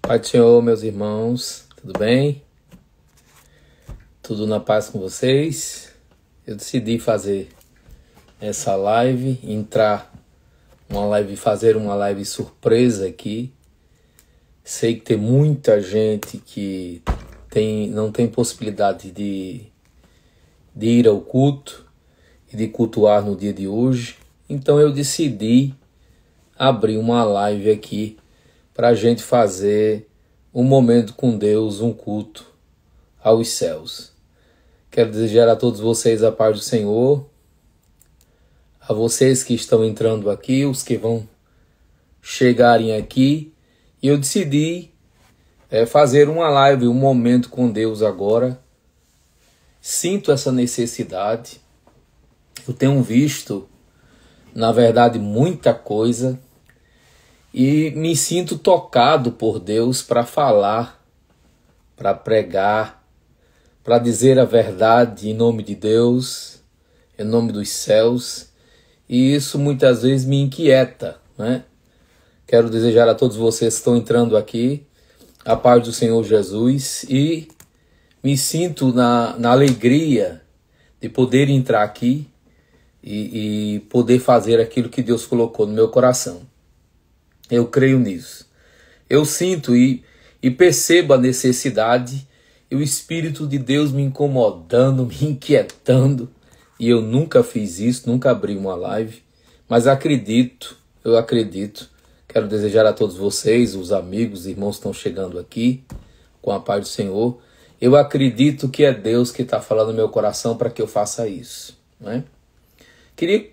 Pai do Senhor, meus irmãos, tudo bem? Tudo na paz com vocês? Eu decidi fazer essa live, fazer uma live surpresa aqui. Sei que tem muita gente que não tem possibilidade de ir ao culto e de cultuar no dia de hoje. Então eu decidi abrir uma live aqui para a gente fazer um momento com Deus, um culto aos céus. Quero desejar a todos vocês a paz do Senhor, a vocês que estão entrando aqui, os que vão chegarem aqui. E eu decidi fazer uma live, um momento com Deus agora. Sinto essa necessidade. Eu tenho visto, na verdade, muita coisa. E me sinto tocado por Deus para falar, para pregar, para dizer a verdade em nome de Deus, em nome dos céus. E isso muitas vezes me inquieta, né? Quero desejar a todos vocês que estão entrando aqui a paz do Senhor Jesus e me sinto na alegria de poder entrar aqui e poder fazer aquilo que Deus colocou no meu coração. Eu creio nisso. Eu sinto e percebo a necessidade e o Espírito de Deus me incomodando, me inquietando. E eu nunca fiz isso, nunca abri uma live. Mas eu acredito. Quero desejar a todos vocês, os amigos, os irmãos que estão chegando aqui, com a paz do Senhor. Eu acredito que é Deus que está falando no meu coração para que eu faça isso, né? Queria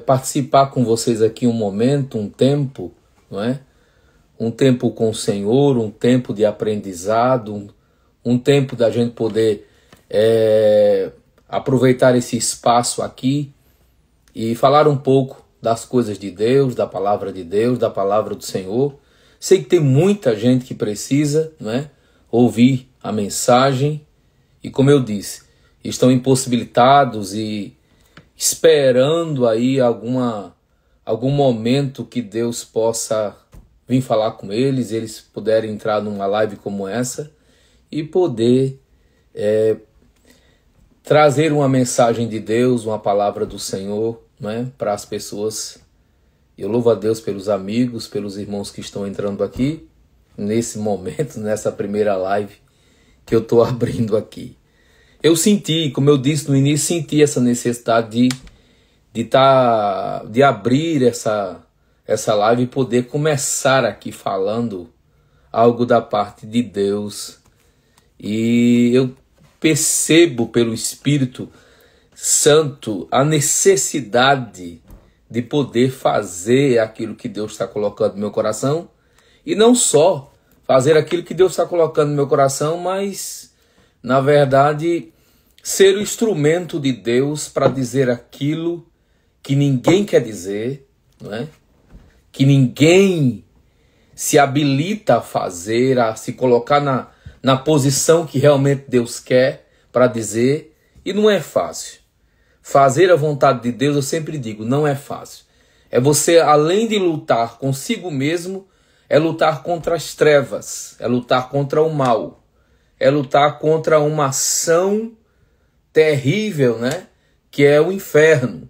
participar com vocês aqui um momento, um tempo, não é? Um tempo com o Senhor, um tempo de aprendizado, um tempo da gente poder aproveitar esse espaço aqui e falar um pouco das coisas de Deus, da palavra de Deus, da palavra do Senhor. Sei que tem muita gente que precisa, não é? Ouvir a mensagem e, como eu disse, estão impossibilitados e esperando aí algum momento que Deus possa vir falar com eles puderem entrar numa live como essa e poder trazer uma mensagem de Deus, uma palavra do Senhor, né, para as pessoas. Eu louvo a Deus pelos amigos, pelos irmãos que estão entrando aqui nesse momento, nessa primeira live que eu estou abrindo aqui. Eu senti, como eu disse no início, senti essa necessidade de abrir essa live e poder começar aqui falando algo da parte de Deus. E eu percebo pelo Espírito Santo a necessidade de poder fazer aquilo que Deus está colocando no meu coração. E não só fazer aquilo que Deus está colocando no meu coração, mas, na verdade, ser o instrumento de Deus para dizer aquilo que ninguém quer dizer, não é? Que ninguém se habilita a fazer, a se colocar na posição que realmente Deus quer para dizer. E não é fácil. Fazer a vontade de Deus, eu sempre digo, não é fácil. É você, além de lutar consigo mesmo, é lutar contra as trevas, é lutar contra o mal, é lutar contra uma ação terrível, né? Que é o inferno.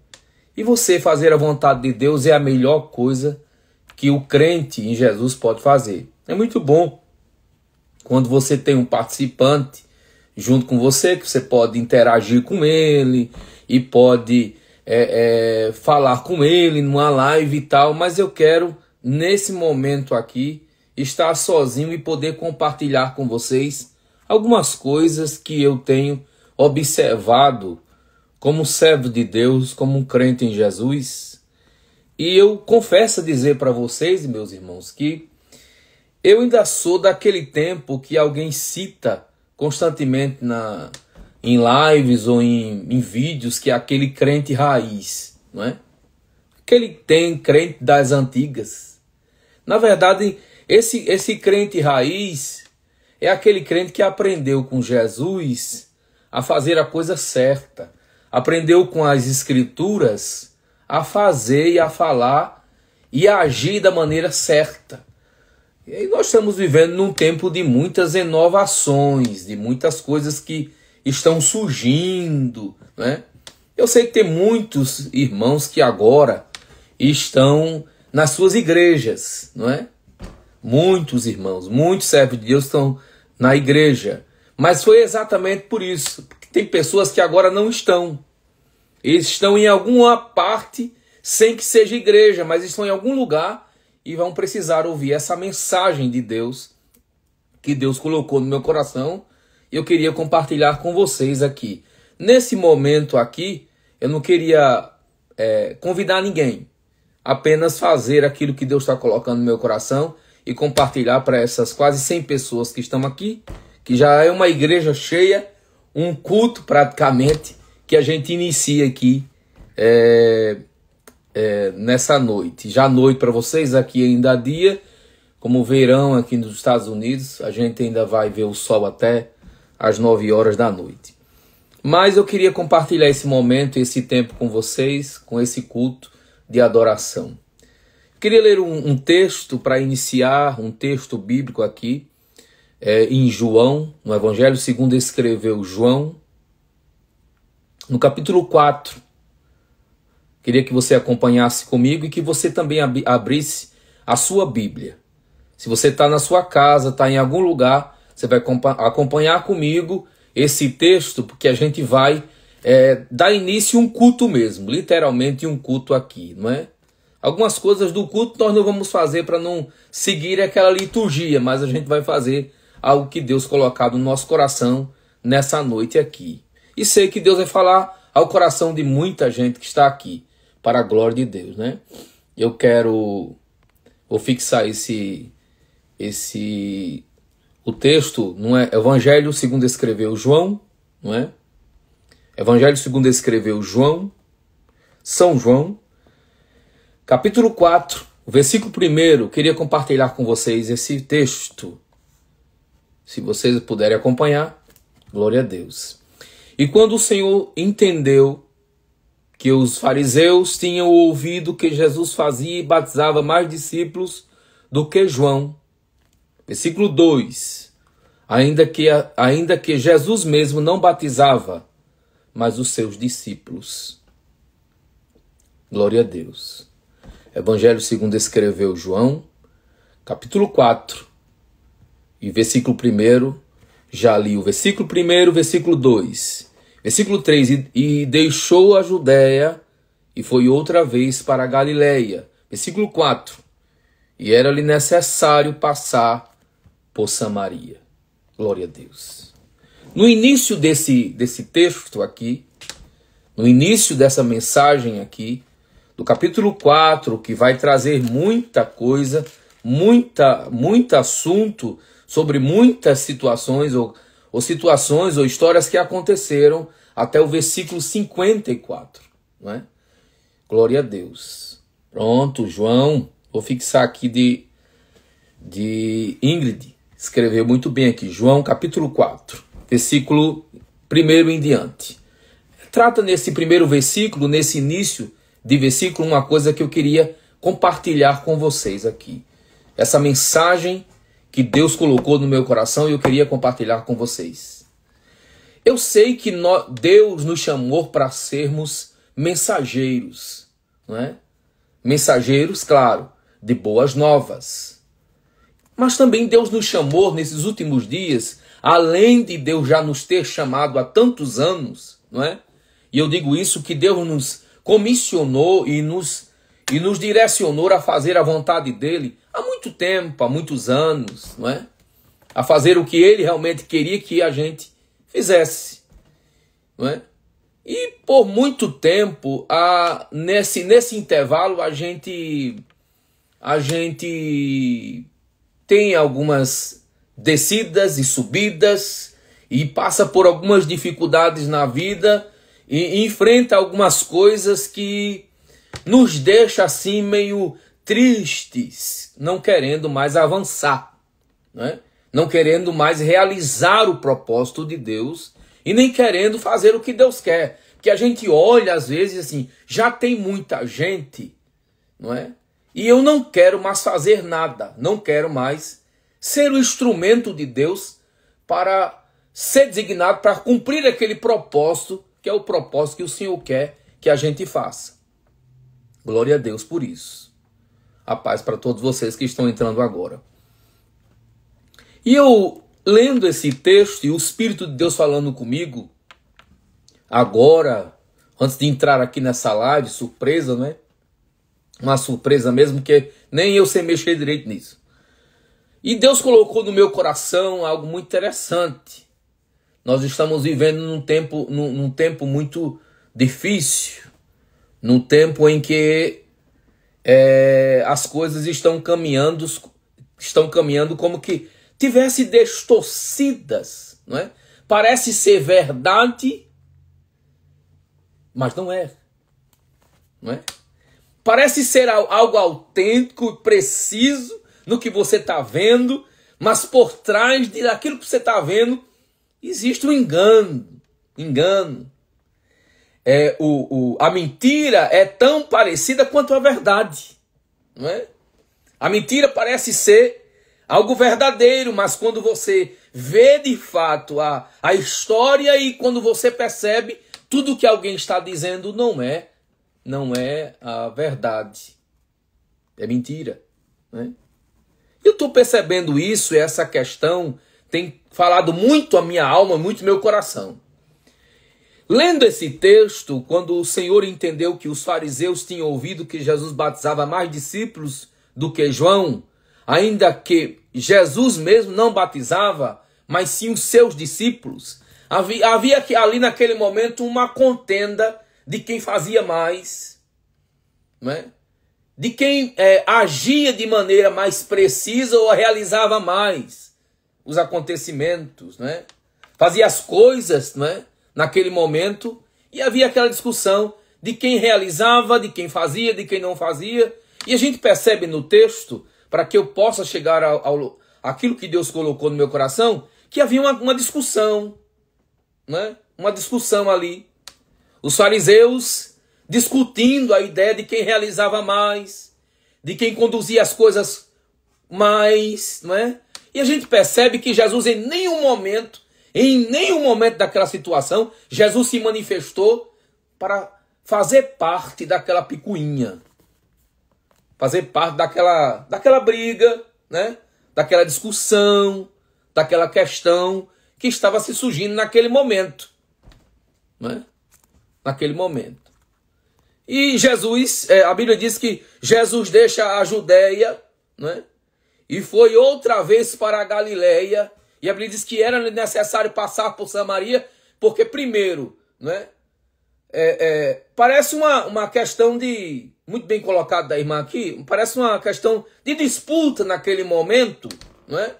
E você fazer a vontade de Deus é a melhor coisa que o crente em Jesus pode fazer. É muito bom quando você tem um participante junto com você, que você pode interagir com ele e pode falar com ele numa live e tal, mas eu quero, nesse momento aqui, estar sozinho e poder compartilhar com vocês algumas coisas que eu tenho observado como servo de Deus, como um crente em Jesus. E eu confesso a dizer para vocês, meus irmãos, que eu ainda sou daquele tempo que alguém cita constantemente em lives ou em vídeos, que é aquele crente raiz, não é? Aquele crente das antigas. Na verdade, esse crente raiz é aquele crente que aprendeu com Jesus a fazer a coisa certa. Aprendeu com as Escrituras a fazer e a falar e a agir da maneira certa. E aí nós estamos vivendo num tempo de muitas inovações, de muitas coisas que estão surgindo, né? Eu sei que tem muitos irmãos que agora estão nas suas igrejas, não é? Muitos irmãos, muitos servos de Deus estão na igreja. Mas foi exatamente por isso, porque tem pessoas que agora não estão. Eles estão em alguma parte, sem que seja igreja, mas estão em algum lugar e vão precisar ouvir essa mensagem de Deus, que Deus colocou no meu coração, e eu queria compartilhar com vocês aqui. Nesse momento aqui, eu não queria convidar ninguém, apenas fazer aquilo que Deus está colocando no meu coração e compartilhar para essas quase 100 pessoas que estão aqui, que já é uma igreja cheia, um culto praticamente, que a gente inicia aqui nessa noite. Já noite para vocês, aqui ainda há dia, como verão aqui nos Estados Unidos, a gente ainda vai ver o sol até às 9 horas da noite. Mas eu queria compartilhar esse momento, esse tempo com vocês, com esse culto de adoração. Queria ler um texto para iniciar, um texto bíblico aqui, em João, no Evangelho segundo escreveu João, no capítulo 4. Queria que você acompanhasse comigo e que você também abrisse a sua Bíblia. Se você está na sua casa, está em algum lugar, você vai acompanhar comigo esse texto, porque a gente vai dar início a um culto mesmo, literalmente um culto aqui, não é? Algumas coisas do culto nós não vamos fazer para não seguir aquela liturgia, mas a gente vai fazer algo que Deus colocado no nosso coração nessa noite aqui. E sei que Deus vai falar ao coração de muita gente que está aqui, para a glória de Deus, né? Vou fixar o texto, não é? Evangelho segundo escreveu João, não é? Evangelho segundo escreveu João, São João, capítulo 4, versículo 1, queria compartilhar com vocês esse texto. Se vocês puderem acompanhar, glória a Deus. E quando o Senhor entendeu que os fariseus tinham ouvido que Jesus fazia e batizava mais discípulos do que João, versículo 2, ainda que Jesus mesmo não batizava, mas os seus discípulos. Glória a Deus. Evangelho segundo escreveu João, capítulo 4, e versículo 1, já li o versículo 1, versículo 2, versículo 3, e deixou a Judéia e foi outra vez para a Galileia. Versículo 4, e era-lhe necessário passar por Samaria. Glória a Deus. No início desse texto aqui, no início dessa mensagem aqui, do capítulo 4, que vai trazer muita coisa, muito assunto sobre muitas situações ou histórias que aconteceram até o versículo 54, não é? Glória a Deus. Pronto, João, vou fixar aqui de Ingrid, escreveu muito bem aqui, João capítulo 4, versículo 1 em diante. Trata nesse primeiro versículo, nesse início de versículo, uma coisa que eu queria compartilhar com vocês aqui. Essa mensagem que Deus colocou no meu coração e eu queria compartilhar com vocês. Eu sei que Deus nos chamou para sermos mensageiros, não é? Mensageiros, claro, de boas novas. Mas também Deus nos chamou nesses últimos dias, além de Deus já nos ter chamado há tantos anos, não é? E eu digo isso que Deus nos comissionou e nos direcionou a fazer a vontade dele há muito tempo, há muitos anos, não é? A fazer o que ele realmente queria que a gente fizesse, não é? E por muito tempo, nesse intervalo, a gente tem algumas descidas e subidas e passa por algumas dificuldades na vida e enfrenta algumas coisas que nos deixa assim meio tristes, não querendo mais avançar, né? Não querendo mais realizar o propósito de Deus e nem querendo fazer o que Deus quer. Porque a gente olha às vezes assim, já tem muita gente, não é? E eu não quero mais fazer nada, não quero mais ser o instrumento de Deus para ser designado para cumprir aquele propósito, que é o propósito que o Senhor quer que a gente faça. Glória a Deus por isso. A paz para todos vocês que estão entrando agora. E eu, lendo esse texto, e o Espírito de Deus falando comigo, agora, antes de entrar aqui nessa live, surpresa, né? Uma surpresa mesmo, que nem eu sei mexer direito nisso. E Deus colocou no meu coração algo muito interessante. Nós estamos vivendo num tempo muito difícil, num tempo em que as coisas estão caminhando como que tivesse distorcidas, não é? Parece ser verdade, mas não é. Não é? Parece ser algo autêntico e preciso no que você está vendo, mas por trás daquilo que você está vendo existe um engano. A mentira é tão parecida quanto a verdade, não é? A mentira parece ser algo verdadeiro, mas quando você vê de fato a história e quando você percebe tudo que alguém está dizendo não é a verdade, é mentira, não é? Eu estou percebendo isso, e essa questão tem falado muito a minha alma, muito meu coração. Lendo esse texto, quando o Senhor entendeu que os fariseus tinham ouvido que Jesus batizava mais discípulos do que João, ainda que Jesus mesmo não batizava, mas sim os seus discípulos, havia ali naquele momento uma contenda de quem fazia mais, não é? De quem agia de maneira mais precisa ou realizava mais os acontecimentos, não é? Fazia as coisas, não é? Naquele momento, e havia aquela discussão de quem realizava, de quem fazia, de quem não fazia. E a gente percebe no texto, para que eu possa chegar àquilo que Deus colocou no meu coração, que havia uma discussão, né? Uma discussão ali. Os fariseus discutindo a ideia de quem realizava mais, de quem conduzia as coisas mais, não é? E a gente percebe que Jesus em nenhum momento daquela situação, Jesus se manifestou para fazer parte daquela picuinha, fazer parte daquela briga, né? Daquela discussão, daquela questão que estava se surgindo naquele momento, né? Naquele momento. E Jesus, a Bíblia diz que Jesus deixa a Judéia, né? E foi outra vez para a Galileia. E a Bíblia diz que era necessário passar por Samaria, porque primeiro, né? Parece uma questão de, muito bem colocado da irmã aqui, parece uma questão de disputa naquele momento, não é?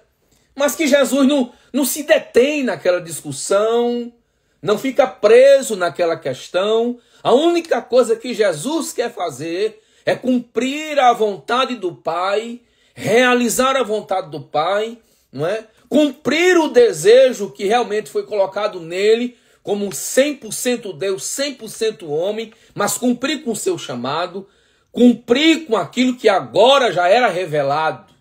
Mas que Jesus não se detém naquela discussão, não fica preso naquela questão. A única coisa que Jesus quer fazer é cumprir a vontade do Pai, realizar a vontade do Pai, não é? Cumprir o desejo que realmente foi colocado nele, como 100% Deus, 100% homem, mas cumprir com o seu chamado, cumprir com aquilo que agora já era revelado,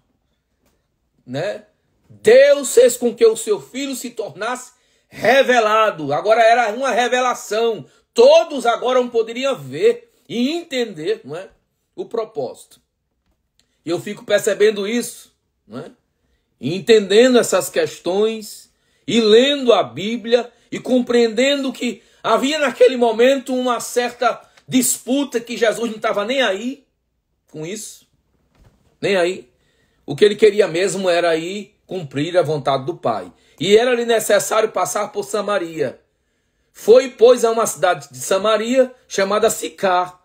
né? Deus fez com que o seu filho se tornasse revelado. Agora era uma revelação. Todos agora poderiam ver e entender, não é? O propósito. E eu fico percebendo isso, não é? E entendendo essas questões e lendo a Bíblia e compreendendo que havia naquele momento uma certa disputa que Jesus não estava nem aí com isso. Nem aí. O que ele queria mesmo era ir cumprir a vontade do Pai. E era-lhe necessário passar por Samaria. Foi, pois, a uma cidade de Samaria chamada Sicar,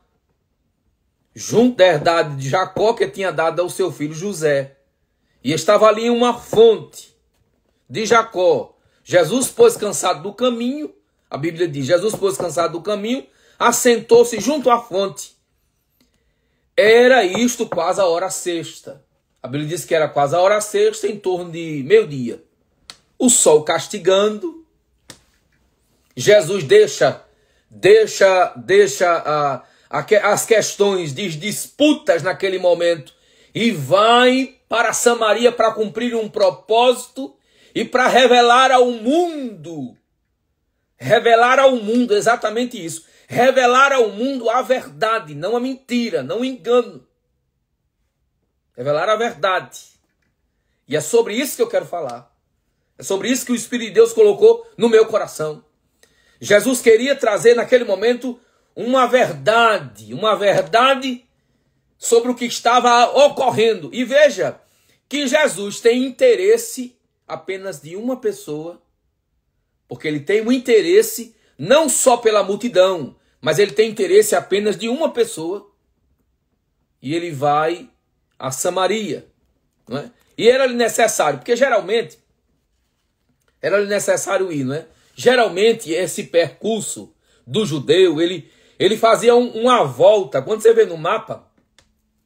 junto da herdade de Jacó, que tinha dado ao seu filho José. E estava ali uma fonte de Jacó. Jesus, pois, cansado do caminho, a Bíblia diz, Jesus, pois, cansado do caminho, assentou-se junto à fonte. Era isto quase a hora sexta. A Bíblia diz que era quase a hora sexta, em torno de meio-dia. O sol castigando. Jesus deixa as questões de disputas naquele momento e vai para Samaria para cumprir um propósito e para revelar ao mundo, exatamente isso, revelar ao mundo a verdade, não a mentira, não o engano. Revelar a verdade. E é sobre isso que eu quero falar. É sobre isso que o Espírito de Deus colocou no meu coração. Jesus queria trazer naquele momento uma verdade sobre o que estava ocorrendo. E veja que Jesus tem interesse apenas de uma pessoa, porque ele tem um interesse não só pela multidão, mas ele tem interesse apenas de uma pessoa. E ele vai a Samaria, não é? E era-lhe necessário, porque geralmente era-lhe necessário ir, não é? Geralmente esse percurso do judeu, ele fazia uma volta. Quando você vê no mapa,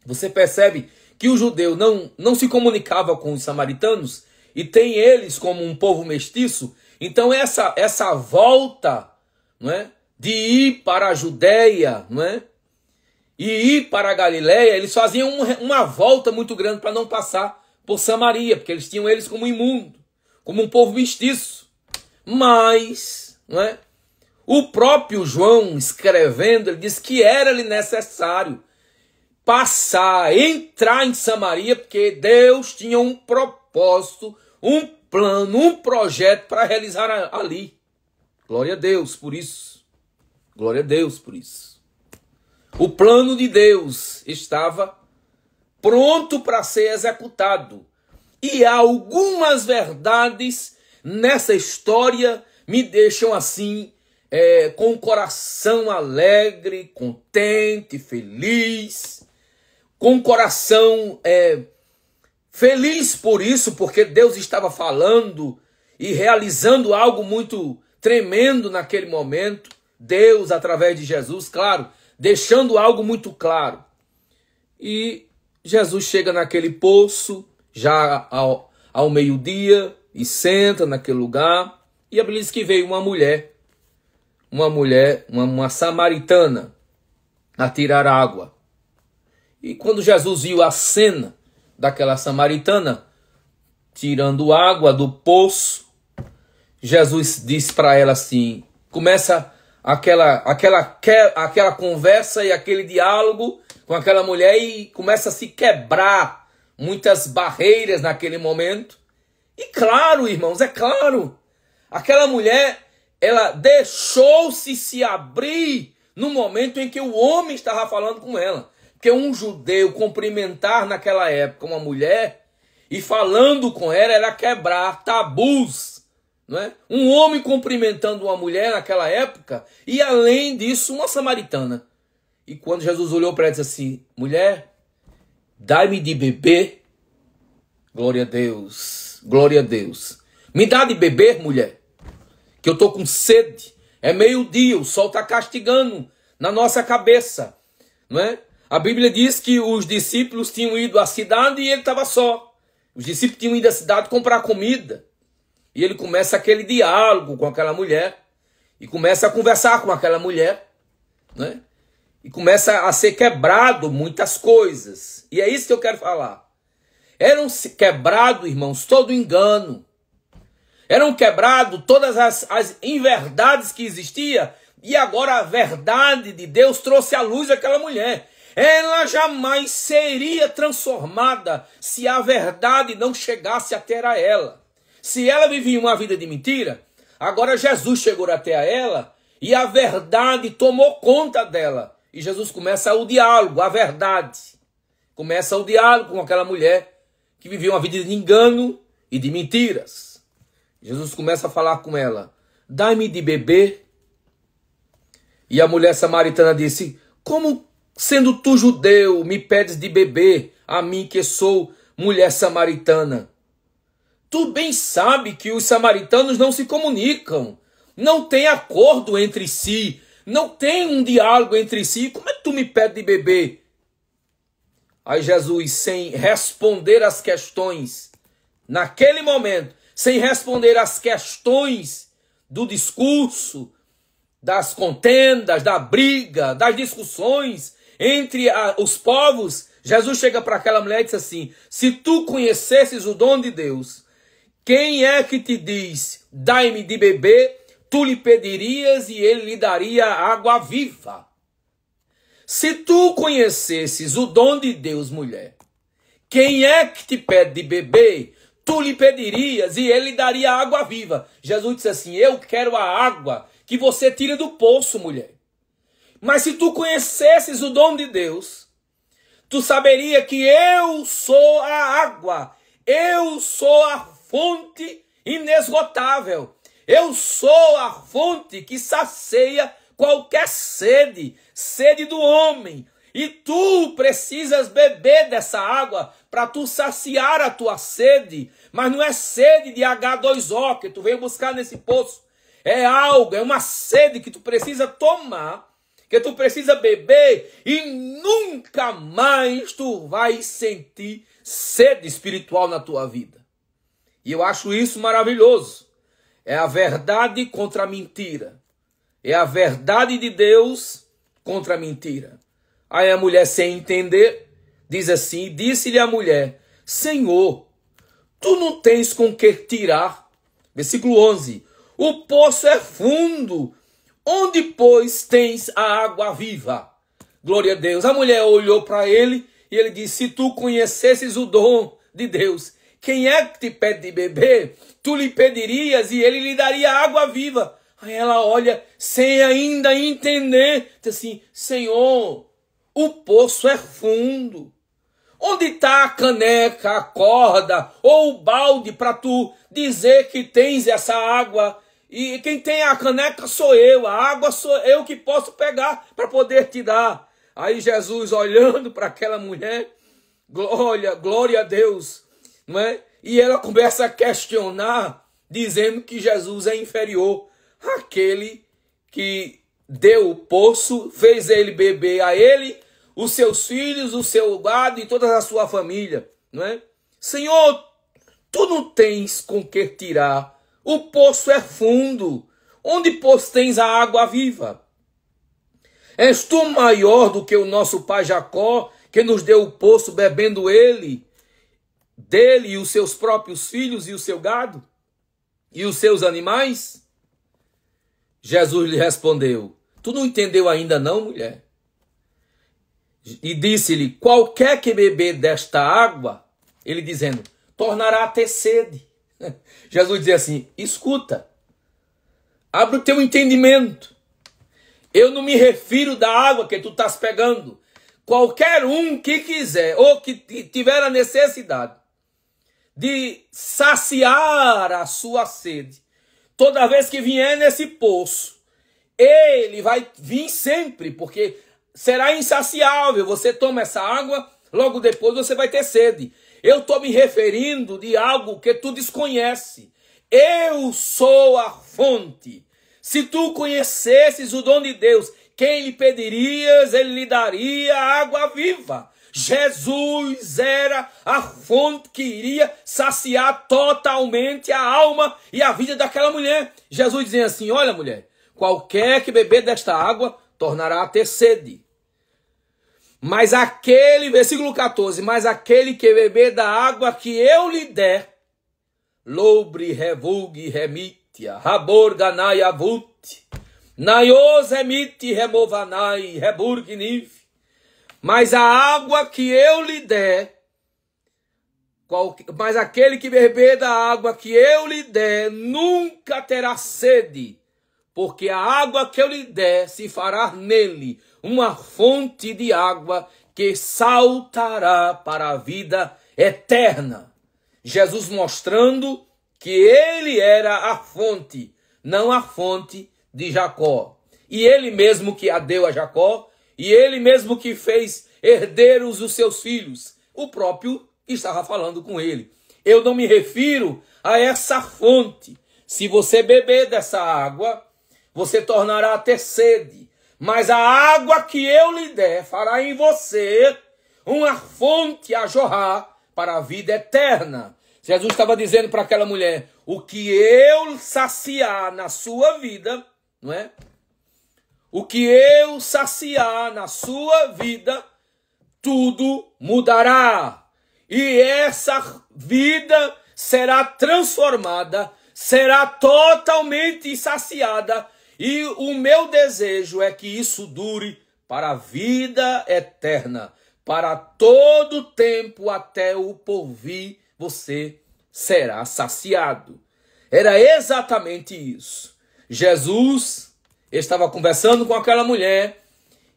você percebe que o judeu não se comunicava com os samaritanos e tem eles como um povo mestiço. Então essa volta, não é, de ir para a Judéia, não é, e ir para a Galiléia, eles faziam uma volta muito grande para não passar por Samaria, porque eles tinham eles como imundo, como um povo mestiço. Mas, não é, o próprio João, escrevendo, ele diz que era-lhe necessário entrar em Samaria, porque Deus tinha um propósito, um plano, um projeto para realizar ali. Glória a Deus por isso. Glória a Deus por isso. O plano de Deus estava pronto para ser executado. E algumas verdades nessa história me deixam assim, com o coração alegre, contente, feliz, com o coração feliz por isso, porque Deus estava falando e realizando algo muito tremendo naquele momento. Deus, através de Jesus, claro, deixando algo muito claro. E Jesus chega naquele poço, já ao meio-dia, e senta naquele lugar. E a Bíblia diz que veio uma samaritana, a tirar água. E quando Jesus viu a cena daquela samaritana tirando água do poço, Jesus disse para ela assim, começa aquela conversa e aquele diálogo com aquela mulher, e começa a se quebrar muitas barreiras naquele momento. E claro, irmãos, é claro, aquela mulher, ela deixou-se se abrir no momento em que o homem estava falando com ela. Porque um judeu cumprimentar naquela época uma mulher e falando com ela era quebrar tabus, não é? Um homem cumprimentando uma mulher naquela época, e além disso uma samaritana. E quando Jesus olhou para ela e disse assim, mulher, dai-me de beber. Glória a Deus, glória a Deus. Me dá de beber, mulher, que eu estou com sede. É meio-dia, o sol está castigando na nossa cabeça, não é? A Bíblia diz que os discípulos tinham ido à cidade e ele estava só. Os discípulos tinham ido à cidade comprar comida. E ele começa aquele diálogo com aquela mulher. E começa a conversar com aquela mulher, né? E começa a ser quebrado muitas coisas. E é isso que eu quero falar. Eram quebrados, irmãos, todo engano. Eram quebrados todas as inverdades que existiam. E agora a verdade de Deus trouxe à luz aquela mulher. Ela jamais seria transformada se a verdade não chegasse até a ela. Se ela vivia uma vida de mentira, agora Jesus chegou até a ela e a verdade tomou conta dela. E Jesus começa o diálogo, a verdade. Começa o diálogo com aquela mulher que vivia uma vida de engano e de mentiras. Jesus começa a falar com ela, dai-me de beber. E a mulher samaritana disse, como sendo tu judeu, me pedes de beber, a mim que sou mulher samaritana? Tu bem sabe que os samaritanos não se comunicam, não tem acordo entre si, não tem um diálogo entre si. Como é que tu me pedes de beber? Aí Jesus, sem responder as questões, naquele momento, sem responder as questões do discurso, das contendas, da briga, das discussões entre os povos, Jesus chega para aquela mulher e diz assim: se tu conhecesses o dom de Deus, quem é que te diz, dai-me de beber, tu lhe pedirias e ele lhe daria água viva. Se tu conhecesses o dom de Deus, mulher, quem é que te pede de beber, tu lhe pedirias e ele lhe daria água viva. Jesus disse assim: eu quero a água que você tira do poço, mulher. Mas se tu conhecesses o dom de Deus, tu saberia que eu sou a água, eu sou a fonte inesgotável, eu sou a fonte que sacia qualquer sede, sede do homem. E tu precisas beber dessa água para tu saciar a tua sede, mas não é sede de H2O que tu veio buscar nesse poço. É algo, é uma sede que tu precisa tomar, que tu precisa beber e nunca mais tu vai sentir sede espiritual na tua vida. E eu acho isso maravilhoso. É a verdade contra a mentira. É a verdade de Deus contra a mentira. Aí a mulher, sem entender, diz assim: disse-lhe a mulher: Senhor, tu não tens com que tirar. Versículo 11. O poço é fundo, onde, pois, tens a água viva? Glória a Deus. A mulher olhou para ele e ele disse: se tu conhecesses o dom de Deus, quem é que te pede de beber? Tu lhe pedirias e ele lhe daria água viva. Aí ela olha, sem ainda entender, diz assim: Senhor, o poço é fundo. Onde está a caneca, a corda ou o balde para tu dizer que tens essa água? E quem tem a caneca sou eu, a água sou eu que posso pegar para poder te dar. Aí Jesus, olhando para aquela mulher, glória a Deus, não é? E ela começa a questionar, dizendo que Jesus é inferior àquele que deu o poço, fez ele beber a ele, os seus filhos, o seu gado e toda a sua família, não é? Senhor, tu não tens com que tirar. O poço é fundo, onde, pois, tens a água viva? És tu maior do que o nosso pai Jacó, que nos deu o poço, bebendo dele e os seus próprios filhos e o seu gado e os seus animais? Jesus lhe respondeu: tu não entendeu ainda não, mulher? E disse-lhe: qualquer que beber desta água, ele dizendo, tornará a ter sede. Jesus dizia assim: escuta, abre o teu entendimento. Eu não me refiro da água que tu estás pegando. Qualquer um que quiser ou que tiver a necessidade de saciar a sua sede, toda vez que vier nesse poço, ele vai vir sempre, porque será insaciável. Você toma essa água, logo depois você vai ter sede. Eu estou me referindo de algo que tu desconhece. Eu sou a fonte. Se tu conhecesses o dom de Deus, quem lhe pedirias, ele lhe daria água viva. Jesus era a fonte que iria saciar totalmente a alma e a vida daquela mulher. Jesus dizia assim: olha, mulher, qualquer que beber desta água tornará a ter sede. Mas aquele, versículo 14, mas aquele que beber da água que eu lhe der, lobre revulgue remitia, rabor ganai avut, naios remite removanai, reburg niv. Mas a água que eu lhe der, mas aquele que beber da água que eu lhe der, nunca terá sede, porque a água que eu lhe der se fará nele uma fonte de água que saltará para a vida eterna. Jesus mostrando que ele era a fonte, não a fonte de Jacó. E ele mesmo que a deu a Jacó, e ele mesmo que fez herdeiros os seus filhos, o próprio estava falando com ele. Eu não me refiro a essa fonte. Se você beber dessa água, você tornará a ter sede. Mas a água que eu lhe der fará em você uma fonte a jorrar para a vida eterna. Jesus estava dizendo para aquela mulher: o que eu saciar na sua vida, não é? O que eu saciar na sua vida tudo mudará. E essa vida será transformada, será totalmente saciada. E o meu desejo é que isso dure para a vida eterna, para todo tempo até o porvir você será saciado. Era exatamente isso. Jesus estava conversando com aquela mulher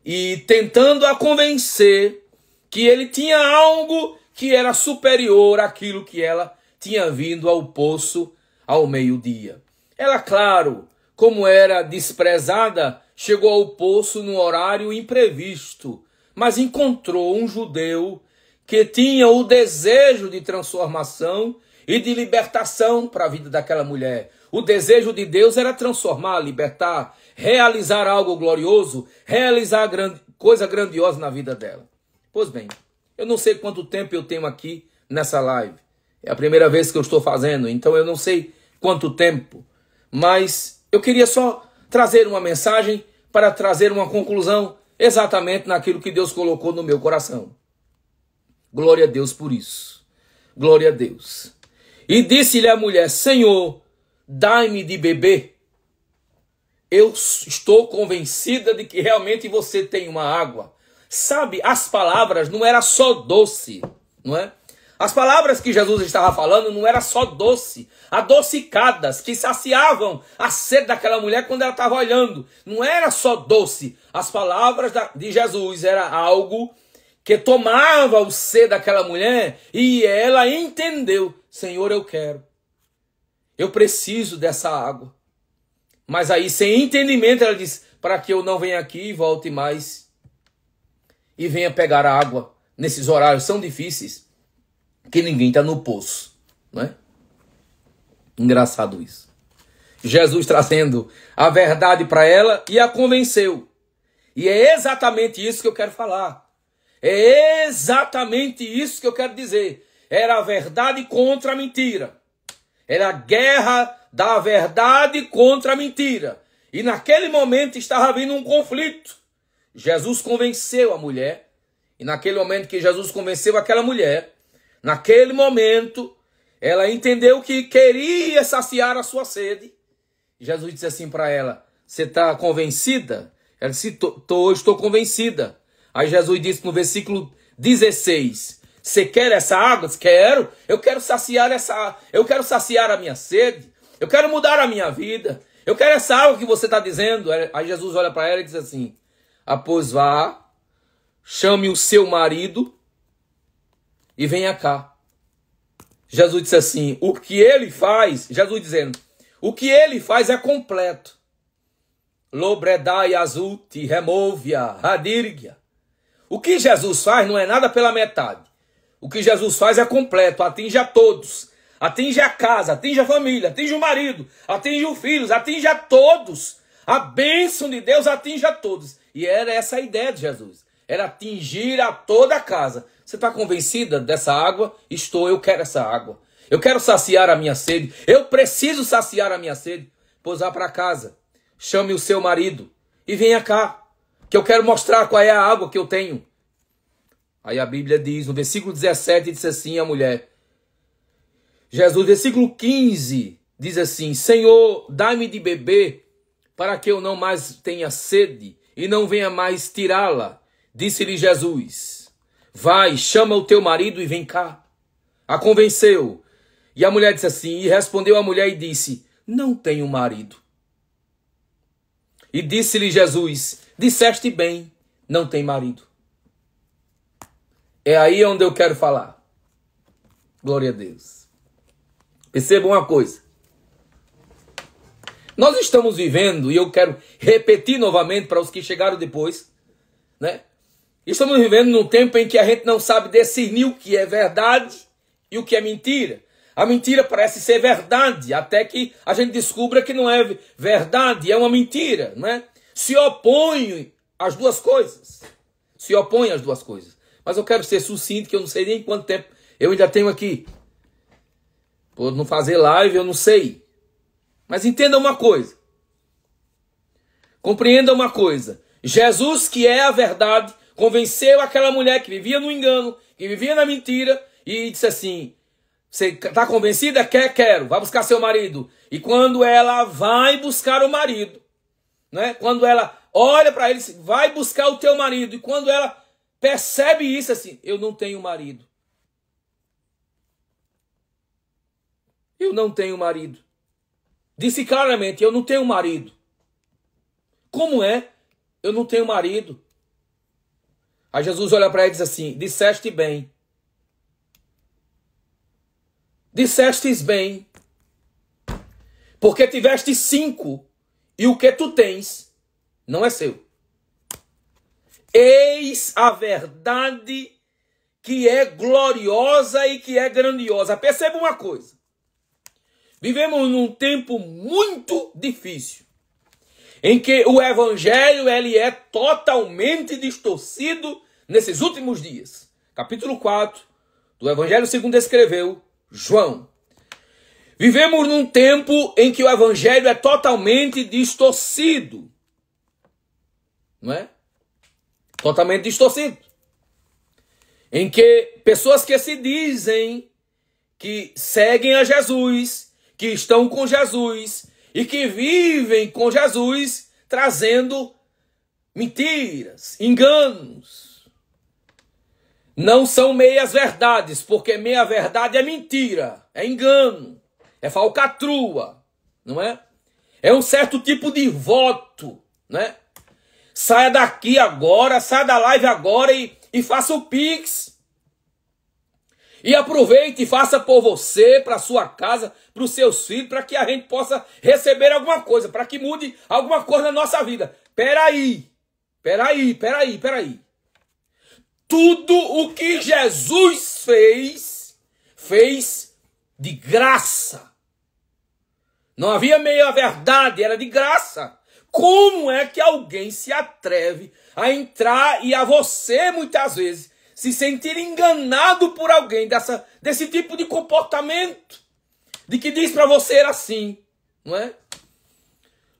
e tentando a convencer que ele tinha algo que era superior àquilo que ela tinha vindo ao poço ao meio-dia. Ela, claro, como era desprezada, chegou ao poço no horário imprevisto, mas encontrou um judeu que tinha o desejo de transformação e de libertação para a vida daquela mulher. O desejo de Deus era transformar, libertar, realizar algo glorioso, realizar coisa grandiosa na vida dela. Pois bem, eu não sei quanto tempo eu tenho aqui nessa live. É a primeira vez que eu estou fazendo, então eu não sei quanto tempo. Mas eu queria só trazer uma mensagem para trazer uma conclusão exatamente naquilo que Deus colocou no meu coração. Glória a Deus por isso. Glória a Deus. E disse-lhe a mulher: Senhor, dai-me de beber. Eu estou convencida de que realmente você tem uma água. Sabe, as palavras não eram só doce, não é? As palavras que Jesus estava falando não eram só doce, adocicadas, que saciavam a sede daquela mulher quando ela estava olhando. Não era só doce. As palavras de Jesus era algo que tomava o ser daquela mulher e ela entendeu: Senhor, eu quero. Eu preciso dessa água. Mas aí, sem entendimento, ela diz: para que eu não venha aqui e volte mais e venha pegar a água nesses horários tão difíceis que ninguém está no poço, não é? Engraçado isso. Jesus trazendo a verdade para ela e a convenceu. E é exatamente isso que eu quero falar. É exatamente isso que eu quero dizer. Era a verdade contra a mentira. Era a guerra da verdade contra a mentira. E naquele momento estava havendo um conflito. Jesus convenceu a mulher. E naquele momento que Jesus convenceu aquela mulher, naquele momento, ela entendeu que queria saciar a sua sede. Jesus disse assim para ela: você está convencida? Ela disse: estou convencida. Aí Jesus disse no versículo 16: você quer essa água? Quero. Eu quero saciar eu quero saciar a minha sede. Eu quero mudar a minha vida. Eu quero essa água que você está dizendo. Aí Jesus olha para ela e diz assim: pois vá, chame o seu marido e venha cá. Jesus disse assim: o que ele faz, Jesus dizendo, o que ele faz é completo. Lobredai azuti, removia, radirgia. O que Jesus faz não é nada pela metade. O que Jesus faz é completo, atinge a todos. Atinge a casa, atinge a família, atinge o marido, atinge os filhos, atinge a todos. A bênção de Deus atinge a todos. E era essa a ideia de Jesus. Era atingir a toda a casa. Você está convencida dessa água? Estou, eu quero essa água. Eu quero saciar a minha sede. Eu preciso saciar a minha sede. Pois vá para casa. Chame o seu marido e venha cá, que eu quero mostrar qual é a água que eu tenho. Aí a Bíblia diz, no versículo 17, diz assim a mulher. Jesus, versículo 15, diz assim: Senhor, dai-me de beber, para que eu não mais tenha sede e não venha mais tirá-la. Disse-lhe Jesus: vai, chama o teu marido e vem cá. A convenceu. E a mulher disse assim, e respondeu a mulher e disse: não tenho marido. E disse-lhe Jesus: disseste bem, não tem marido. É aí onde eu quero falar. Glória a Deus. Percebam uma coisa. Nós estamos vivendo, e eu quero repetir novamente para os que chegaram depois, né? Estamos vivendo num tempo em que a gente não sabe discernir o que é verdade e o que é mentira. A mentira parece ser verdade, até que a gente descubra que não é verdade, é uma mentira, né? Se opõe às duas coisas. Se opõe às duas coisas. Mas eu quero ser sucinto, que eu não sei nem quanto tempo eu ainda tenho aqui. Por não fazer live, eu não sei. Mas entenda uma coisa. Compreenda uma coisa. Jesus, que é a verdade, convenceu aquela mulher que vivia no engano, que vivia na mentira, e disse assim: você está convencida? Quero. Vai buscar seu marido. E quando ela vai buscar o marido, né? Quando ela olha para ele, vai buscar o teu marido. E quando ela percebe isso, assim, eu não tenho marido. Eu não tenho marido. Disse claramente, eu não tenho marido. Como é? Eu não tenho marido. Aí Jesus olha para ela e diz assim: disseste bem. Dissestes bem. Porque tiveste 5 e o que tu tens não é seu. Eis a verdade que é gloriosa e que é grandiosa. Perceba uma coisa. Vivemos num tempo muito difícil, em que o evangelho ele é totalmente distorcido nesses últimos dias. Capítulo 4 do evangelho segundo escreveu João. Vivemos num tempo em que o evangelho é totalmente distorcido. Não é? Totalmente distorcido. Em que pessoas que se dizem que seguem a Jesus, que estão com Jesus e que vivem com Jesus, trazendo mentiras, enganos. Não são meias verdades, porque meia verdade é mentira, é engano, é falcatrua, não é? É um certo tipo de voto, né? Saia daqui agora, saia da live agora e faça o Pix. E aproveite e faça por você, para sua casa, para os seus filhos, para que a gente possa receber alguma coisa, para que mude alguma coisa na nossa vida. Peraí. Tudo o que Jesus fez de graça. Não havia meia verdade, era de graça. Como é que alguém se atreve a entrar e a você, muitas vezes, se sentir enganado por alguém desse tipo de comportamento, de que diz para você assim, não é?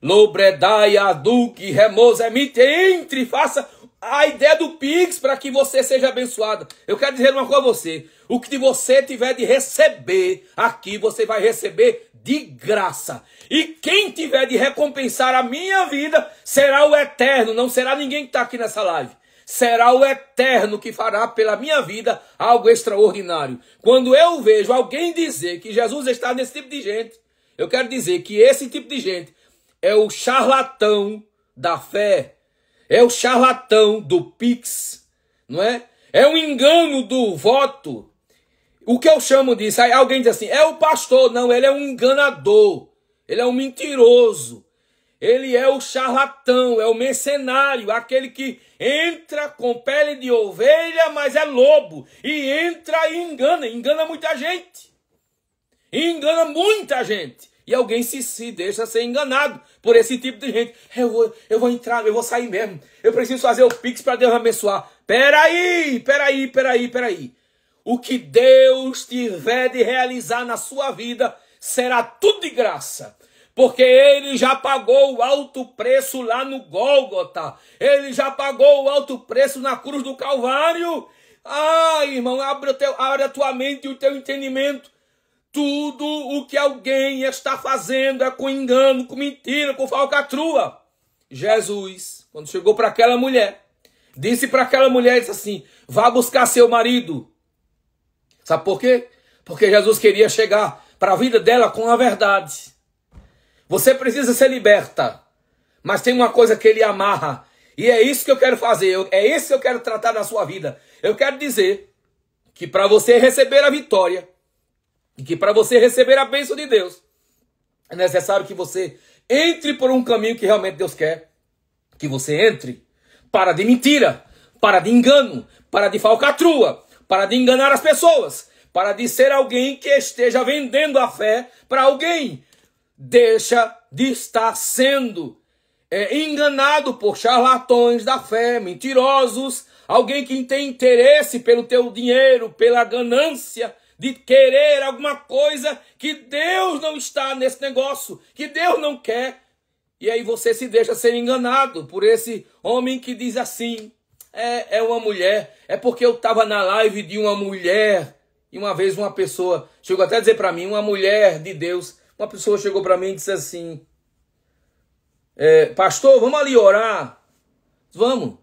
Lobredaia, duque, remozemite, entre e faça a ideia do Pix para que você seja abençoado. Eu quero dizer uma coisa a você: o que você tiver de receber aqui, você vai receber de graça. E quem tiver de recompensar a minha vida será o Eterno, não será ninguém que está aqui nessa live. Será o Eterno que fará pela minha vida algo extraordinário. Quando eu vejo alguém dizer que Jesus está nesse tipo de gente, eu quero dizer que esse tipo de gente é o charlatão da fé, é o charlatão do Pix, não é? É um engano do voto. O que eu chamo disso? Aí alguém diz assim, é o pastor. Não, ele é um enganador, ele é um mentiroso. Ele é o charlatão, é o mercenário, aquele que entra com pele de ovelha, mas é lobo. E entra e engana muita gente. Engana muita gente. E alguém se deixa ser enganado por esse tipo de gente. Eu vou entrar, eu vou sair mesmo. Eu preciso fazer o Pix para Deus abençoar. Peraí. O que Deus tiver de realizar na sua vida será tudo de graça. Porque ele já pagou o alto preço lá no Gólgota. Ele já pagou o alto preço na cruz do Calvário. Irmão, abre a tua mente e o teu entendimento. Tudo o que alguém está fazendo é com engano, com mentira, com falcatrua. Jesus, quando chegou para aquela mulher, disse para aquela mulher, disse assim, vá buscar seu marido. Sabe por quê? Porque Jesus queria chegar para a vida dela com a verdade. Você precisa ser liberta, mas tem uma coisa que ele amarra, e é isso que eu quero fazer, é isso que eu quero tratar na sua vida. Eu quero dizer que para você receber a vitória, e que para você receber a bênção de Deus, é necessário que você entre por um caminho que realmente Deus quer que você entre. Para de mentira, para de engano, para de falcatrua, para de enganar as pessoas, para de ser alguém que esteja vendendo a fé para alguém. Deixa de estar sendo enganado por charlatões da fé, mentirosos, alguém que tem interesse pelo teu dinheiro, pela ganância, de querer alguma coisa que Deus não está nesse negócio, que Deus não quer. E aí você se deixa ser enganado por esse homem que diz assim, é uma mulher. É porque eu estava na live de uma mulher. E uma vez uma pessoa chegou até a dizer para mim, uma mulher de Deus. Uma pessoa chegou para mim e disse assim, pastor, vamos ali orar? Vamos.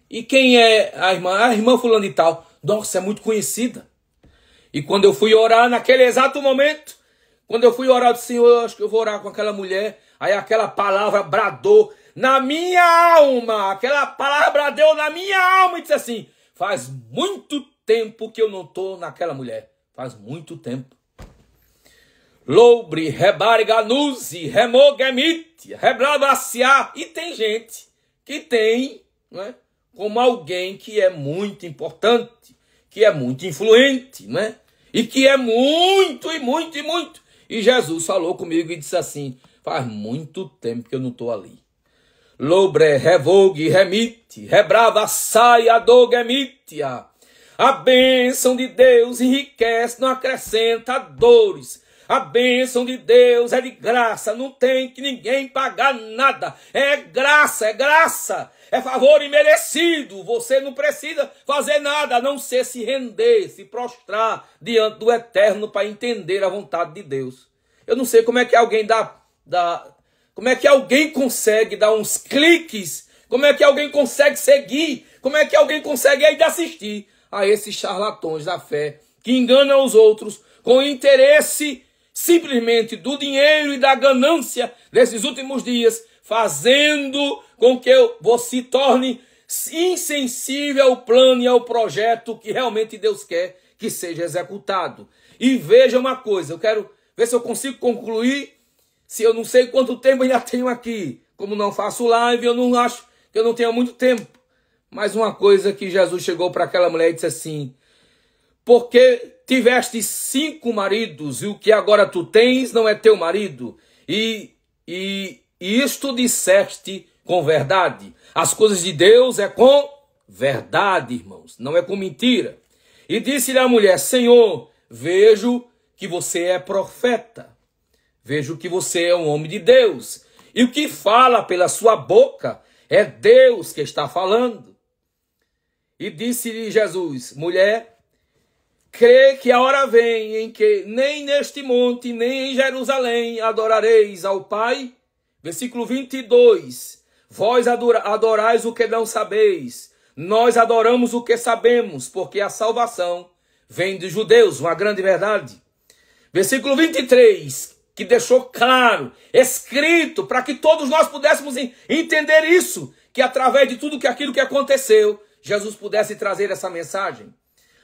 E quem é a irmã? A irmã fulana de tal. Nossa, é muito conhecida. E quando eu fui orar, naquele exato momento, quando eu fui orar, eu disse, Senhor, eu acho que eu vou orar com aquela mulher. Aí aquela palavra bradou na minha alma. Aquela palavra bradou na minha alma e disse assim, faz muito tempo que eu não estou naquela mulher. Faz muito tempo. Lobre, rebarganuzi, remogemite, reblavaciar. E tem gente que tem, não é, como alguém que é muito importante, que é muito influente, não é? E que é muito, e muito, e muito. E Jesus falou comigo e disse assim, faz muito tempo que eu não estou ali. Lobre, revogue, remite, rebrava, saia, dogemitia. A bênção de Deus enriquece, não acrescenta dores. A bênção de Deus é de graça, não tem que ninguém pagar nada. É graça, é favor imerecido. Você não precisa fazer nada, a não ser se render, se prostrar diante do Eterno para entender a vontade de Deus. Eu não sei como é que alguém como é que alguém consegue dar uns cliques, como é que alguém consegue seguir, como é que alguém consegue ainda assistir a esses charlatões da fé que enganam os outros com interesse simplesmente do dinheiro e da ganância desses últimos dias, fazendo com que você se torne insensível ao plano e ao projeto que realmente Deus quer que seja executado. E veja uma coisa, eu quero ver se eu consigo concluir, se eu não sei quanto tempo ainda tenho aqui. Como não faço live, eu não acho que eu não tenho muito tempo. Mas uma coisa que Jesus chegou para aquela mulher e disse assim, porque tiveste 5 maridos e o que agora tu tens não é teu marido. E isto disseste com verdade. As coisas de Deus é com verdade, irmãos. Não é com mentira. E disse-lhe a mulher, Senhor, vejo que você é profeta. Vejo que você é um homem de Deus. E o que fala pela sua boca é Deus que está falando. E disse-lhe Jesus, mulher, crê que a hora vem em que nem neste monte, nem em Jerusalém adorareis ao Pai. Versículo 22. Vós adorais o que não sabeis. Nós adoramos o que sabemos, porque a salvação vem dos judeus. Uma grande verdade. Versículo 23, que deixou claro, escrito, para que todos nós pudéssemos entender isso, que através de tudo aquilo que aconteceu, Jesus pudesse trazer essa mensagem.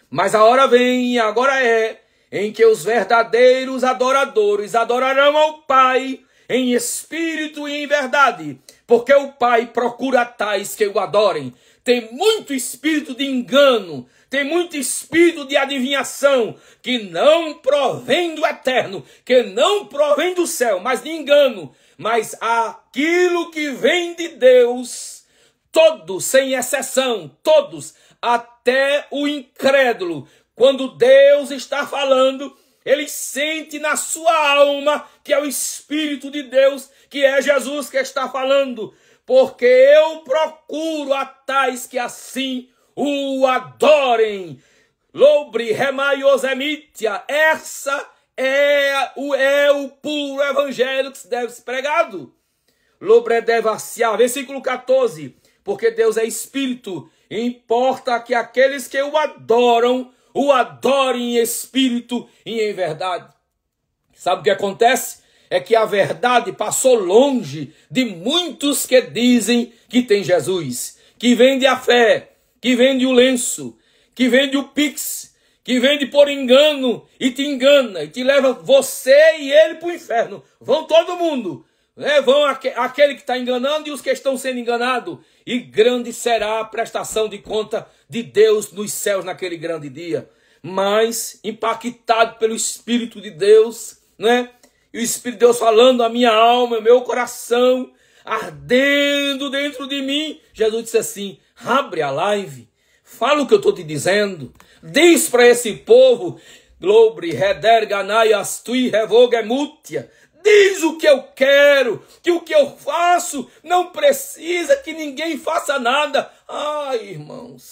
Mas a hora vem, e agora é, em que os verdadeiros adoradores adorarão ao Pai em espírito e em verdade, porque o Pai procura tais que o adorem. Tem muito espírito de engano, tem muito espírito de adivinhação, que não provém do eterno, que não provém do céu, mas de engano. Mas aquilo que vem de Deus, todos, sem exceção, todos, até o incrédulo, quando Deus está falando, ele sente na sua alma que é o Espírito de Deus, que é Jesus que está falando. Porque eu procuro a tais que assim o adorem. Lobre remaiosemitia. Essa é o puro evangelho que se deve ser pregado. Lobre devaciar. Versículo 14. Porque Deus é Espírito. Importa que aqueles que o adorem em espírito e em verdade. Sabe o que acontece? É que a verdade passou longe de muitos que dizem que tem Jesus, que vende a fé, que vende o lenço, que vende o pix, que vende por engano e te engana, e te leva você e ele para o inferno. Vão todo mundo, né? Vão aquele que está enganando e os que estão sendo enganados. E grande será a prestação de conta de Deus nos céus naquele grande dia. Mas, impactado pelo Espírito de Deus, né? E o Espírito de Deus falando a minha alma, o meu coração, ardendo dentro de mim. Jesus disse assim, abre a live, fala o que eu estou te dizendo. Diz para esse povo, Globre, Reder, Ganai, Astui, Revogemutia. Diz o que eu quero, que o que eu faço não precisa que ninguém faça nada. Ai, irmãos,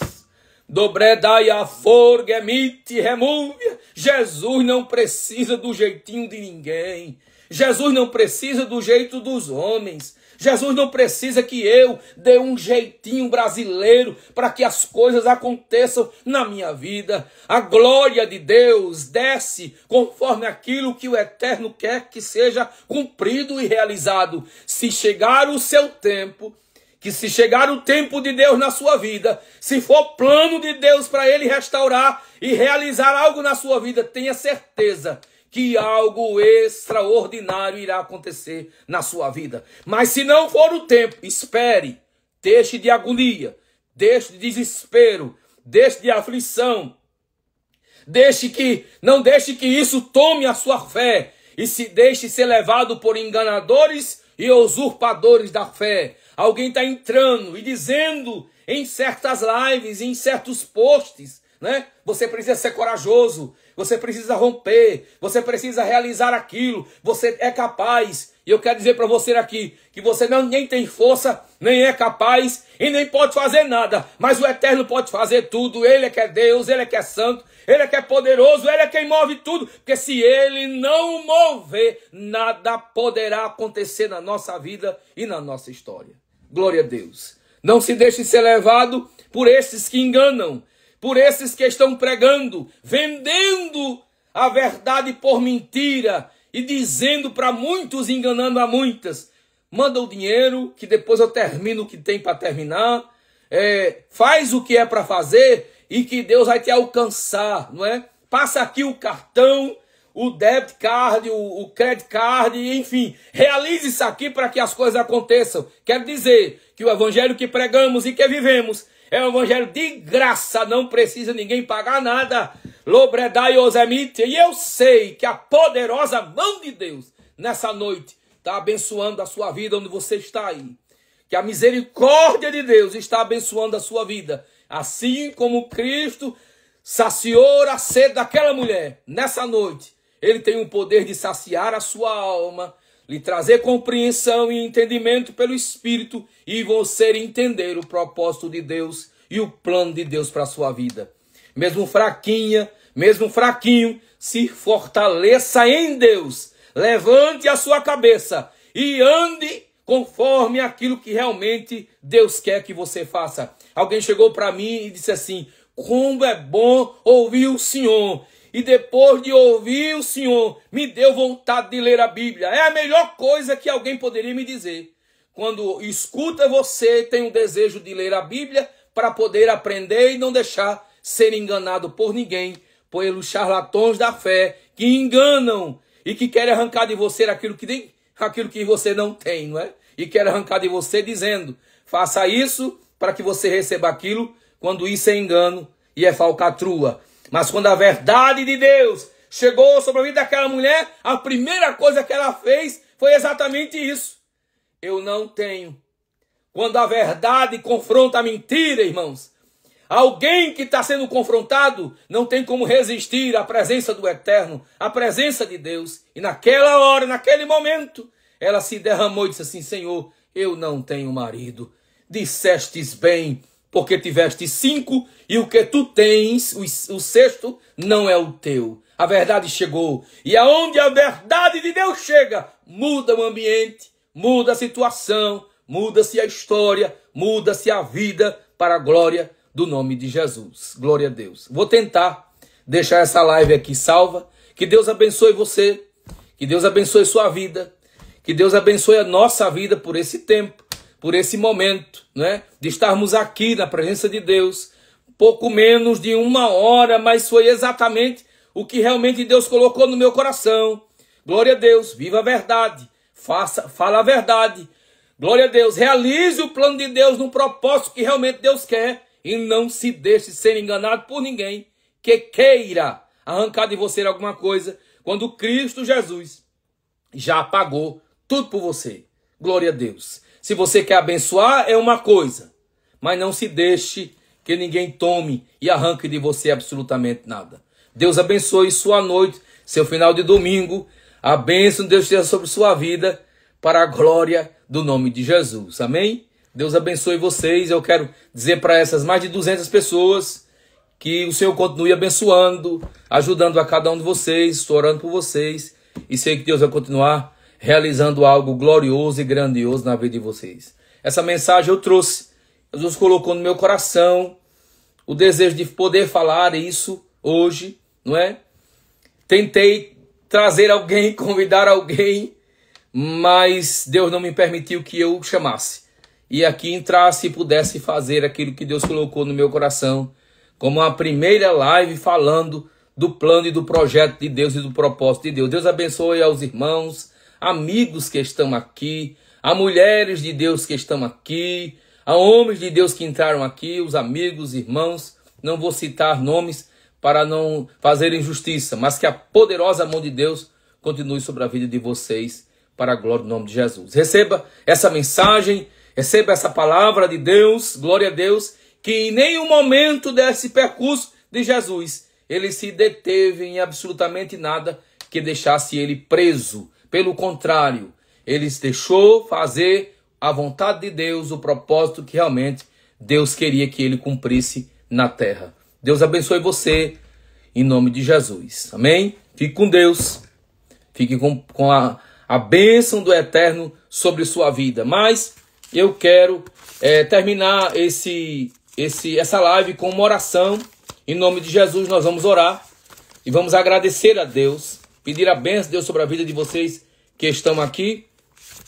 dobredai a forgemite remúvia. Jesus não precisa do jeitinho de ninguém. Jesus não precisa do jeito dos homens. Jesus não precisa que eu dê um jeitinho brasileiro para que as coisas aconteçam na minha vida. A glória de Deus desce conforme aquilo que o Eterno quer que seja cumprido e realizado. Se chegar o seu tempo, que se chegar o tempo de Deus na sua vida, se for plano de Deus para Ele restaurar e realizar algo na sua vida, tenha certeza que algo extraordinário irá acontecer na sua vida. Mas se não for o tempo, espere, deixe de agonia, deixe de desespero, deixe de aflição, não deixe que isso tome a sua fé e se deixe ser levado por enganadores e usurpadores da fé. Alguém está entrando e dizendo em certas lives, em certos posts, né? Você precisa ser corajoso, você precisa romper, você precisa realizar aquilo, você é capaz. E eu quero dizer para você aqui que você nem tem força, nem é capaz e nem pode fazer nada. Mas o Eterno pode fazer tudo. Ele é que é Deus, Ele é que é santo, Ele é que é poderoso, Ele é quem move tudo. Porque se Ele não mover, nada poderá acontecer na nossa vida e na nossa história. Glória a Deus. Não se deixe ser levado por esses que enganam, por esses que estão pregando, vendendo a verdade por mentira e dizendo para muitos, enganando a muitas. Manda o dinheiro, que depois eu termino o que tem para terminar. Faz o que é para fazer e que Deus vai te alcançar, não é? Passa aqui o cartão, o debit card, o credit card, enfim. Realize isso aqui para que as coisas aconteçam. Quero dizer que o evangelho que pregamos e que vivemos é um evangelho de graça, não precisa ninguém pagar nada. Lobredai osemite. E eu sei que a poderosa mão de Deus nessa noite está abençoando a sua vida onde você está aí. Que a misericórdia de Deus está abençoando a sua vida. Assim como Cristo saciou a sede daquela mulher nessa noite, Ele tem o poder de saciar a sua alma, lhe trazer compreensão e entendimento pelo Espírito e você entender o propósito de Deus e o plano de Deus para a sua vida. Mesmo fraquinha, mesmo fraquinho, se fortaleça em Deus. Levante a sua cabeça e ande conforme aquilo que realmente Deus quer que você faça. Alguém chegou para mim e disse assim: como é bom ouvir o Senhor. E depois de ouvir o Senhor, me deu vontade de ler a Bíblia. É a melhor coisa que alguém poderia me dizer. Quando escuta você, tem um desejo de ler a Bíblia para poder aprender e não deixar ser enganado por ninguém, pelos charlatões da fé que enganam e que querem arrancar de você aquilo que você não tem, não é? E querem arrancar de você dizendo: faça isso para que você receba aquilo, quando isso é engano e é falcatrua. Mas quando a verdade de Deus chegou sobre a vida daquela mulher, a primeira coisa que ela fez foi exatamente isso. Eu não tenho. Quando a verdade confronta a mentira, irmãos, alguém que está sendo confrontado não tem como resistir à presença do Eterno, à presença de Deus. E naquela hora, naquele momento, ela se derramou e disse assim: Senhor, eu não tenho marido. Dissestes bem, porque tiveste 5 e o que tu tens, o sexto, não é o teu. A verdade chegou. E aonde a verdade de Deus chega, muda o ambiente, muda a situação, muda-se a história, muda-se a vida para a glória do nome de Jesus. Glória a Deus. Vou tentar deixar essa live aqui salva. Que Deus abençoe você, que Deus abençoe sua vida, que Deus abençoe a nossa vida por esse tempo, por esse momento, né, de estarmos aqui na presença de Deus, pouco menos de 1 hora, mas foi exatamente o que realmente Deus colocou no meu coração. Glória a Deus, viva a verdade, fala a verdade. Glória a Deus, realize o plano de Deus no propósito que realmente Deus quer e não se deixe ser enganado por ninguém que queira arrancar de você alguma coisa, quando Cristo Jesus já pagou tudo por você. Glória a Deus. Se você quer abençoar, é uma coisa, mas não se deixe que ninguém tome e arranque de você absolutamente nada. Deus abençoe sua noite, seu final de domingo. A bênção de Deus esteja sobre sua vida, para a glória do nome de Jesus. Amém? Deus abençoe vocês. Eu quero dizer para essas mais de 200 pessoas que o Senhor continue abençoando, ajudando a cada um de vocês. Estou orando por vocês e sei que Deus vai continuar realizando algo glorioso e grandioso na vida de vocês. Essa mensagem eu trouxe. Jesus colocou no meu coração o desejo de poder falar isso hoje, não é? Tentei trazer alguém, convidar alguém, mas Deus não me permitiu que eu chamasse. E aqui entrasse e pudesse fazer aquilo que Deus colocou no meu coração, como a primeira live falando do plano e do projeto de Deus e do propósito de Deus. Deus abençoe aos irmãos, amigos que estão aqui, a mulheres de Deus que estão aqui, a homens de Deus que entraram aqui, os amigos, irmãos. Não vou citar nomes para não fazer injustiça, mas que a poderosa mão de Deus continue sobre a vida de vocês, para a glória do nome de Jesus. Receba essa mensagem, receba essa palavra de Deus, glória a Deus, que em nenhum momento desse percurso de Jesus, ele se deteve em absolutamente nada que deixasse ele preso. Pelo contrário, ele se deixou fazer a vontade de Deus, o propósito que realmente Deus queria que ele cumprisse na terra. Deus abençoe você, em nome de Jesus. Amém? Fique com Deus. Fique com a bênção do Eterno sobre sua vida. Mas eu quero terminar essa live com uma oração. Em nome de Jesus nós vamos orar e vamos agradecer a Deus, pedir a bênção de Deus sobre a vida de vocês que estão aqui,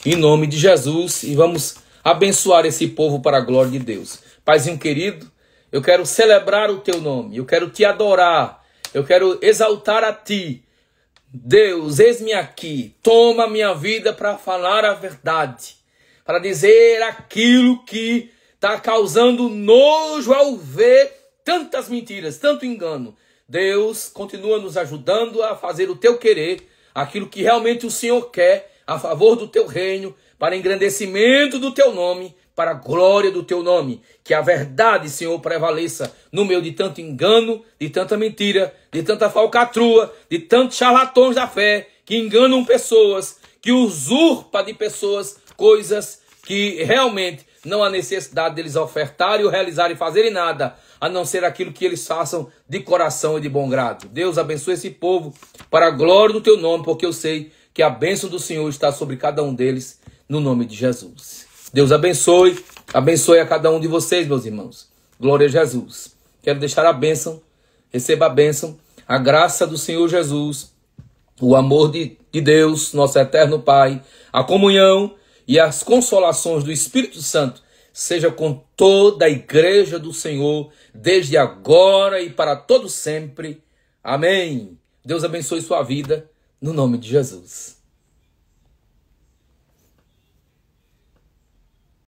em nome de Jesus, e vamos abençoar esse povo para a glória de Deus. Paizinho querido, eu quero celebrar o teu nome, eu quero te adorar, eu quero exaltar a ti. Deus, eis-me aqui, toma minha vida para falar a verdade, para dizer aquilo que está causando nojo ao ver tantas mentiras, tanto engano. Deus, continua nos ajudando a fazer o teu querer, aquilo que realmente o Senhor quer, a favor do teu reino, para engrandecimento do teu nome, para a glória do teu nome. Que a verdade, Senhor, prevaleça no meio de tanto engano, de tanta mentira, de tanta falcatrua, de tantos charlatões da fé, que enganam pessoas, que usurpam de pessoas coisas que realmente não há necessidade deles ofertarem ou realizarem e fazerem nada, a não ser aquilo que eles façam de coração e de bom grado. Deus abençoe esse povo para a glória do teu nome, porque eu sei que a bênção do Senhor está sobre cada um deles, no nome de Jesus. Deus abençoe a cada um de vocês, meus irmãos. Glória a Jesus. Quero deixar a bênção, receba a bênção, a graça do Senhor Jesus, o amor de Deus, nosso eterno Pai, a comunhão e as consolações do Espírito Santo, seja com toda a igreja do Senhor, desde agora e para todo sempre. Amém. Deus abençoe sua vida, no nome de Jesus.